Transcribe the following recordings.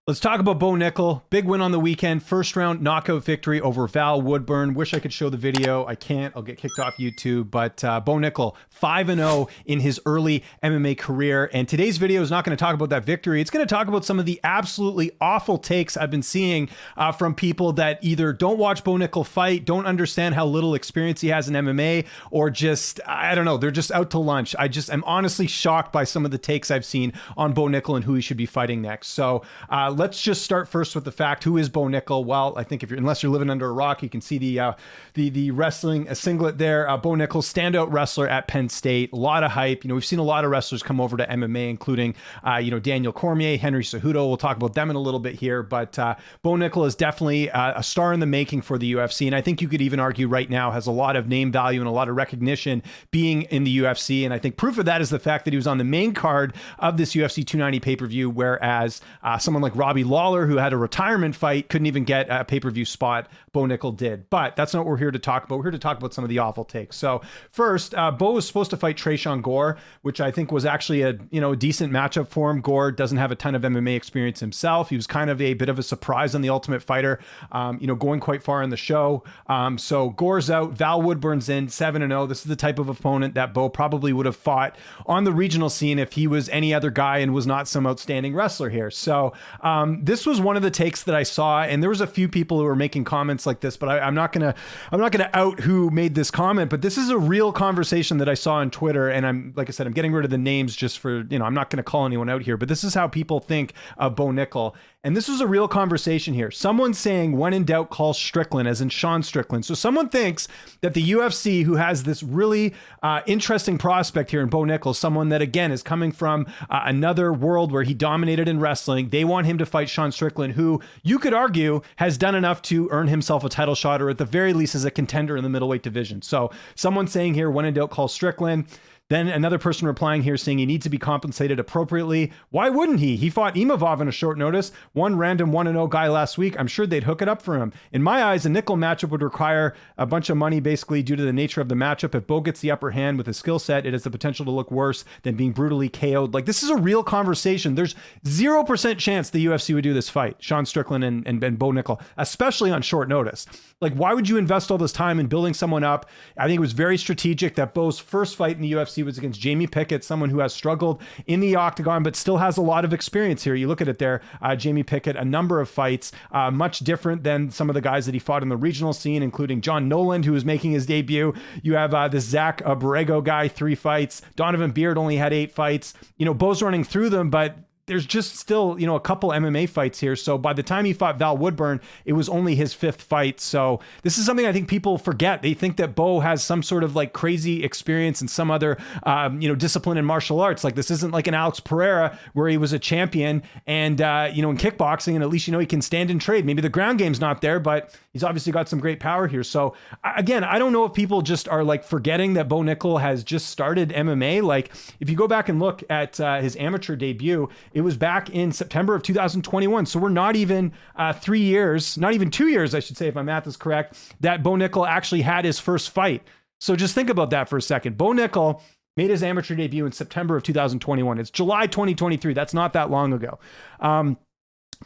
Let's talk about Bo Nickal. Big win on the weekend. First round knockout victory over Val Woodburn. Wish I could show the video. I can't. I'll get kicked off YouTube. But Bo Nickal, 5-0 in his early MMA career. And today's video is not going to talk about that victory. It's going to talk about some of the absolutely awful takes I've been seeing from people that either don't watch Bo Nickal fight, don't understand how little experience he has in MMA, or just, I don't know, they're just out to lunch. I'm honestly shocked by some of the takes I've seen on Bo Nickal and who he should be fighting next. So let's just start first with the fact, who is Bo Nickal? Well, I think unless you're living under a rock, you can see the wrestling singlet there. Bo Nickal, standout wrestler at Penn State, a lot of hype. We've seen a lot of wrestlers come over to MMA, including Daniel Cormier, Henry Cejudo. We'll talk about them in a little bit here, but Bo Nickal is definitely a star in the making for the UFC, and I think you could even argue right now has a lot of name value and a lot of recognition being in the UFC. And I think proof of that is the fact that he was on the main card of this UFC 290 pay-per-view, whereas someone like Robbie Lawler, who had a retirement fight, couldn't even get a pay-per-view spot. Bo Nickal did. But that's not what we're here to talk about. We're here to talk about some of the awful takes. So first, Bo was supposed to fight Tresean Gore, which I think was actually a decent matchup for him. Gore doesn't have a ton of MMA experience himself. He was kind of a bit of a surprise on The Ultimate Fighter, going quite far in the show. So Gore's out. Val Woodburn's in, 7-0. This is the type of opponent that Bo probably would have fought on the regional scene if he was any other guy and was not some outstanding wrestler here. So this was one of the takes that I saw, and there was a few people who were making comments like this, but I'm not gonna out who made this comment. But this is a real conversation that I saw on Twitter, and like I said, I'm getting rid of the names just for I'm not gonna call anyone out here, but this is how people think of Bo Nickal. And this was a real conversation here. Someone saying, when in doubt, call Strickland, as in Sean Strickland. So someone thinks that the UFC, who has this really interesting prospect here in Bo Nickal, someone that, again, is coming from another world where he dominated in wrestling, they want him to fight Sean Strickland, who you could argue has done enough to earn himself a title shot, or at the very least is a contender in the middleweight division. So someone saying here, when in doubt, call Strickland. Then another person replying here saying he needs to be compensated appropriately. Why wouldn't he? He fought Imavov on a short notice. One random 1-0 guy last week. I'm sure they'd hook it up for him. In my eyes, a Nickal matchup would require a bunch of money, basically due to the nature of the matchup. If Bo gets the upper hand with his skill set, it has the potential to look worse than being brutally KO'd. Like, this is a real conversation. There's 0% chance the UFC would do this fight, Sean Strickland and Bo Nickal, especially on short notice. Like, why would you invest all this time in building someone up? I think it was very strategic that Bo's first fight in the UFC was against Jamie Pickett, someone who has struggled in the octagon, but still has a lot of experience here. You look at it there, Jamie Pickett, a number of fights, much different than some of the guys that he fought in the regional scene, including John Noland, who was making his debut. You have this Zach Borrego guy, 3 fights. Donovan Beard only had 8 fights. Bo's running through them, but there's just still, a couple MMA fights here. So by the time he fought Val Woodburn, it was only his 5th fight. So this is something I think people forget. They think that Bo has some sort of like crazy experience in some other, discipline in martial arts. Like, this isn't like an Alex Pereira where he was a champion and, in kickboxing, and at least, he can stand and trade. Maybe the ground game's not there, but he's obviously got some great power here. So again, I don't know if people just are like forgetting that Bo Nickal has just started MMA. Like, if you go back and look at his amateur debut, it was back in September of 2021. So we're not even 3 years, not even 2 years, I should say, if my math is correct, that Bo Nickal actually had his first fight. So just think about that for a second. Bo Nickal made his amateur debut in September of 2021. It's July 2023. That's not that long ago.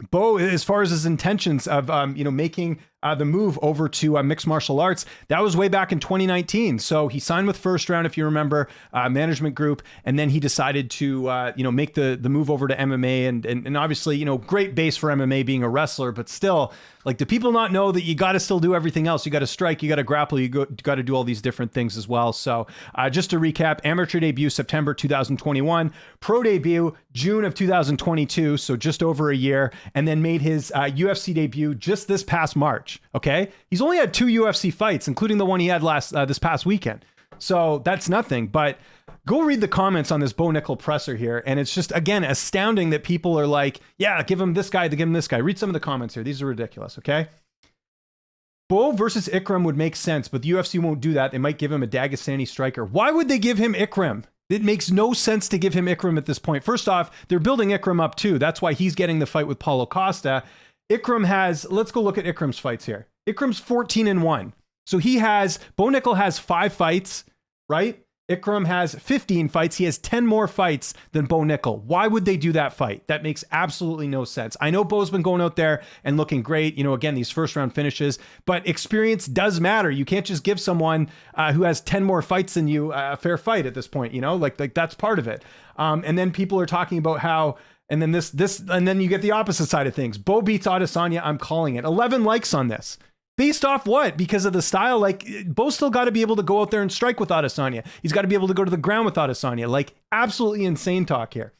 Bo, as far as his intentions of, making the move over to mixed martial arts, that was way back in 2019. So he signed with First Round, if you remember, management group, and then he decided to, make the move over to MMA, and obviously, great base for MMA being a wrestler, but still, like, do people not know that you got to still do everything else? You got to strike, you got to grapple, you got to do all these different things as well. So just to recap, amateur debut September 2021, pro debut June of 2022, so just over a year, and then made his UFC debut just this past March. Okay, he's only had 2 UFC fights, including the one he had this past weekend. So that's nothing. But go read the comments on this Bo Nickal presser here, and it's just, again, astounding that people are like, yeah, give him this guy, give him this guy. Read some of the comments here. These are ridiculous. Okay. Bo versus Ikram would make sense, but the UFC won't do that. They might give him a Dagestani striker. Why would they give him Ikram? It makes no sense to give him Ikram at this point. First off, they're building Ikram up too. That's why he's getting the fight with Paulo Costa. Ikram has, let's go look at Ikram's fights here. Ikram's 14-1. So Bo Nickal has 5 fights, right? Ikram has 15 fights. He has 10 more fights than Bo Nickal. Why would they do that fight? That makes absolutely no sense. I know Bo's been going out there and looking great, you know, again, these first round finishes, but experience does matter. You can't just give someone who has 10 more fights than you a fair fight at this point, you know, like that's part of it. And then people are talking about how, and then and then you get the opposite side of things. Bo beats Adesanya. I'm calling it. 11 likes on this. Based off what? Because of the style? Like, Bo's still got to be able to go out there and strike with Adesanya. He's got to be able to go to the ground with Adesanya. Like, absolutely insane talk here.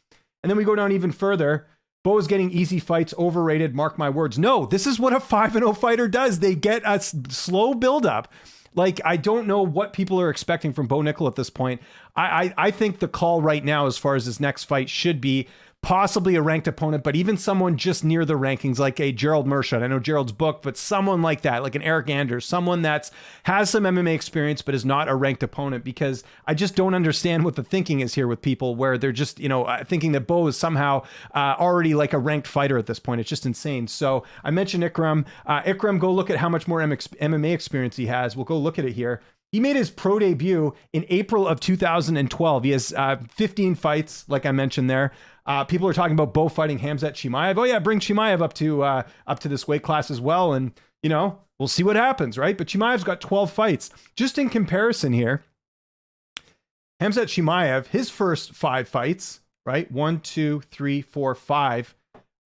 And then we go down even further. Bo is getting easy fights, overrated, mark my words. No, this is what a 5-0 fighter does. They get a slow buildup. Like, I don't know what people are expecting from Bo Nickal at this point. I think the call right now, as far as his next fight, should be possibly a ranked opponent, but even someone just near the rankings, like a Gerald Meerschaert. I know Gerald's booked, but someone like that, like an Eric Anders, someone that's has some MMA experience, but is not a ranked opponent, because I just don't understand what the thinking is here with people where they're just, you know, thinking that Bo is somehow already like a ranked fighter at this point. It's just insane. So I mentioned Ikram. Ikram, go look at how much more MMA experience he has. We'll go look at it here. He made his pro debut in April of 2012. He has 15 fights, like I mentioned there. People are talking about Bo fighting Khamzat Chimaev. Oh yeah, bring Chimaev up to this weight class as well, and you know, we'll see what happens, right? But Chimaev's got 12 fights. Just in comparison here, Khamzat Chimaev, his first 5 fights, right? 1, 2, 3, 4, 5.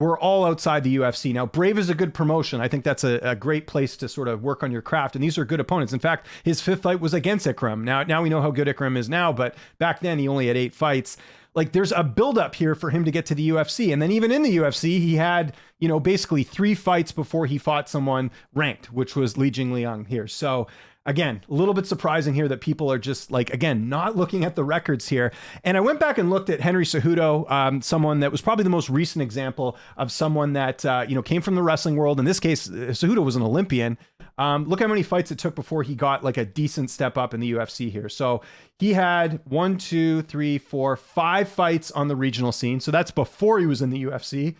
We're all outside the UFC. Now, Brave is a good promotion. I think that's a great place to sort of work on your craft. And these are good opponents. In fact, his 5th fight was against Ikram. Now we know how good Ikram is now, but back then he only had 8 fights. Like, there's a buildup here for him to get to the UFC. And then even in the UFC, he had, you know, basically 3 fights before he fought someone ranked, which was Li Jingliang here. So again, a little bit surprising here that people are just like, again, not looking at the records here. And I went back and looked at Henry Cejudo, someone that was probably the most recent example of someone that, you know, came from the wrestling world. In this case, Cejudo was an Olympian. Look how many fights it took before he got like a decent step up in the UFC here. So he had 1, 2, 3, 4, 5 fights on the regional scene. So that's before he was in the UFC.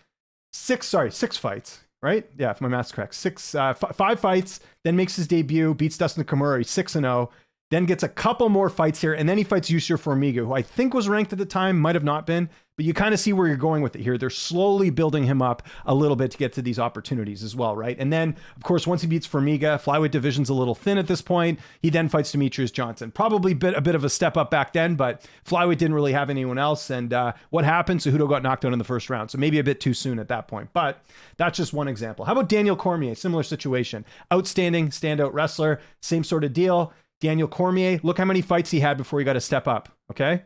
6 fights. Right? Yeah, if my math's correct. 5 fights, then makes his debut, beats Dustin Nakamura, 6-0, then gets a couple more fights here, and then he fights Yusuf Formiga, who I think was ranked at the time, might have not been, but you kind of see where you're going with it here. They're slowly building him up a little bit to get to these opportunities as well, right? And then, of course, once he beats Formiga, flyweight division's a little thin at this point. He then fights Demetrius Johnson. Probably a bit of a step up back then, but flyweight didn't really have anyone else. And what happened? Cejudo got knocked out in the first round, so maybe a bit too soon at that point. But that's just one example. How about Daniel Cormier? Similar situation. Outstanding, standout wrestler, same sort of deal. Daniel Cormier, look how many fights he had before he got to step up, okay?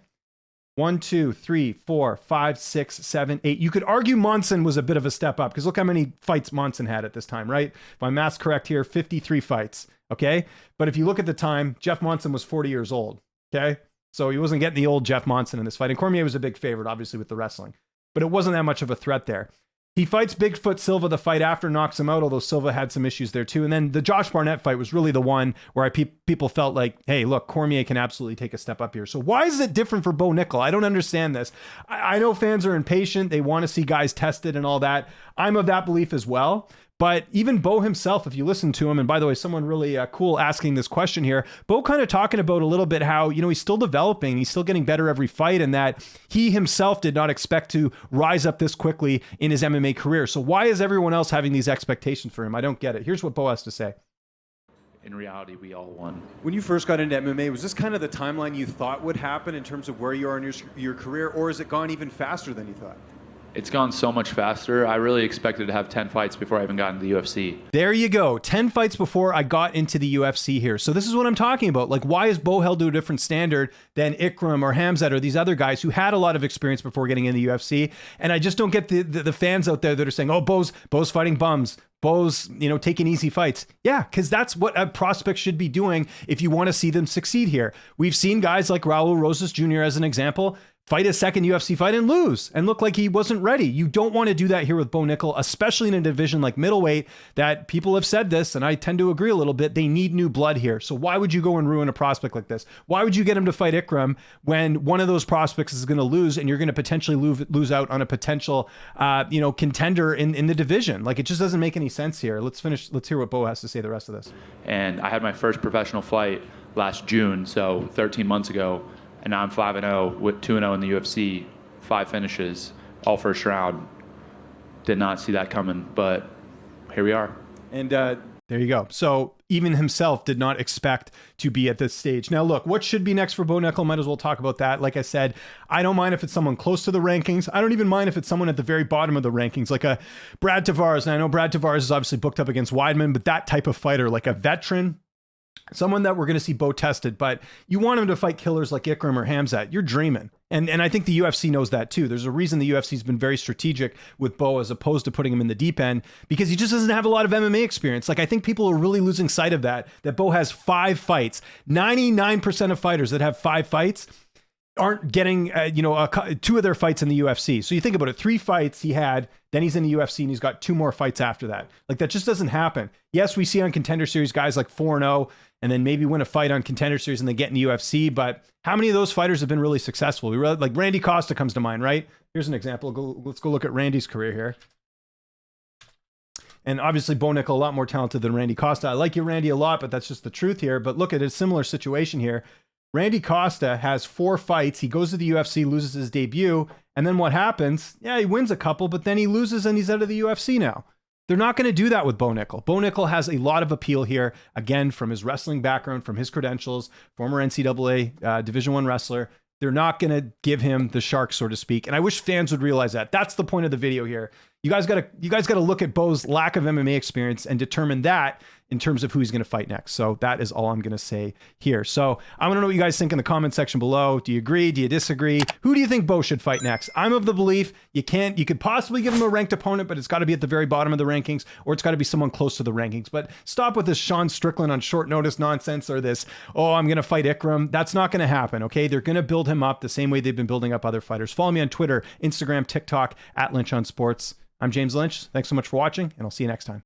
1, 2, 3, 4, 5, 6, 7, 8. You could argue Monson was a bit of a step up because look how many fights Monson had at this time, right? If my math's correct here, 53 fights, okay? But if you look at the time, Jeff Monson was 40 years old, okay? So he wasn't getting the old Jeff Monson in this fight. And Cormier was a big favorite, obviously, with the wrestling. But it wasn't that much of a threat there. He fights Bigfoot Silva the fight after, knocks him out, although Silva had some issues there too. And then the Josh Barnett fight was really the one where people felt like, hey, look, Cormier can absolutely take a step up here. So why is it different for Bo Nickal? I don't understand this. I know fans are impatient. They want to see guys tested and all that. I'm of that belief as well. But even Bo himself, if you listen to him, and by the way, someone really cool asking this question here, Bo kind of talking about a little bit how, you know, he's still developing, he's still getting better every fight, and that he himself did not expect to rise up this quickly in his MMA career. So why is everyone else having these expectations for him? I don't get it. Here's what Bo has to say. In reality, we all won. When you first got into MMA, was this kind of the timeline you thought would happen in terms of where you are in your career, or has it gone even faster than you thought? It's gone so much faster. I really expected to have 10 fights before I even got into the UFC. There you go. 10 fights before I got into the UFC here. So this is what I'm talking about. Like, why is Bo held to a different standard than Ikram or Khamzat or these other guys who had a lot of experience before getting into the UFC? And I just don't get the fans out there that are saying, oh, Bo's fighting bums. Bo's, you know, taking easy fights. Yeah, because that's what a prospect should be doing if you want to see them succeed here. We've seen guys like Raul Rosas Jr. as an example fight his second UFC fight and lose and look like he wasn't ready. You don't want to do that here with Bo Nickal, especially in a division like middleweight that people have said this, and I tend to agree a little bit. They need new blood here. So why would you go and ruin a prospect like this? Why would you get him to fight Ikram when one of those prospects is going to lose and you're going to potentially lose out on a potential, contender in the division? Like, it just doesn't make any sense here. Let's hear what Bo has to say the rest of this. And I had my first professional fight last June, so 13 months ago. and now I'm 5-0 with 2-0 in the UFC, 5 finishes, all first round. Did not see that coming, but here we are. And there you go. So even himself did not expect to be at this stage. Now, look, what should be next for Bo Nickal? Might as well talk about that. Like I said, I don't mind if it's someone close to the rankings. I don't even mind if it's someone at the very bottom of the rankings, like a Brad Tavares. And I know Brad Tavares is obviously booked up against Weidman, but that type of fighter, like a veteran, someone that we're going to see Bo tested, but you want him to fight killers like Ikram or Hamzat. You're dreaming. And I think the UFC knows that too. There's a reason the UFC has been very strategic with Bo as opposed to putting him in the deep end, because he just doesn't have a lot of MMA experience. Like, I think people are really losing sight of that Bo has 5 fights. 99% of fighters that have 5 fights aren't getting, 2 of their fights in the UFC. So you think about it, 3 fights he had, then he's in the UFC and he's got 2 more fights after that. Like, that just doesn't happen. Yes, we see on Contender Series guys like 4-0 and then maybe win a fight on Contender Series and they get in the UFC, but how many of those fighters have been really successful? Like Randy Costa comes to mind, right? Here's an example. Let's go look at Randy's career here. And obviously Bo Nickal, a lot more talented than Randy Costa. I like you, Randy, a lot, but that's just the truth here. But look at a similar situation here. Randy Costa has 4 fights. He goes to the UFC, loses his debut. And then what happens? Yeah, he wins a couple, but then he loses and he's out of the UFC now. They're not going to do that with Bo Nickal. Bo Nickal has a lot of appeal here, again, from his wrestling background, from his credentials, former NCAA Division I wrestler. They're not going to give him the shark, so to speak. And I wish fans would realize that. That's the point of the video here. You guys got to look at Bo's lack of MMA experience and determine that in terms of who he's going to fight next. So that is all I'm going to say here. So I want to know what you guys think in the comment section below. Do you agree? Do you disagree? Who do you think Bo should fight next? I'm of the belief you could possibly give him a ranked opponent, but it's got to be at the very bottom of the rankings, or it's got to be someone close to the rankings. But stop with this Sean Strickland on short notice nonsense, or this, I'm going to fight Ikram. That's not going to happen. Okay. They're going to build him up the same way they've been building up other fighters. Follow me on Twitter, Instagram, TikTok, @LynchOnSports. I'm James Lynch. Thanks so much for watching, and I'll see you next time.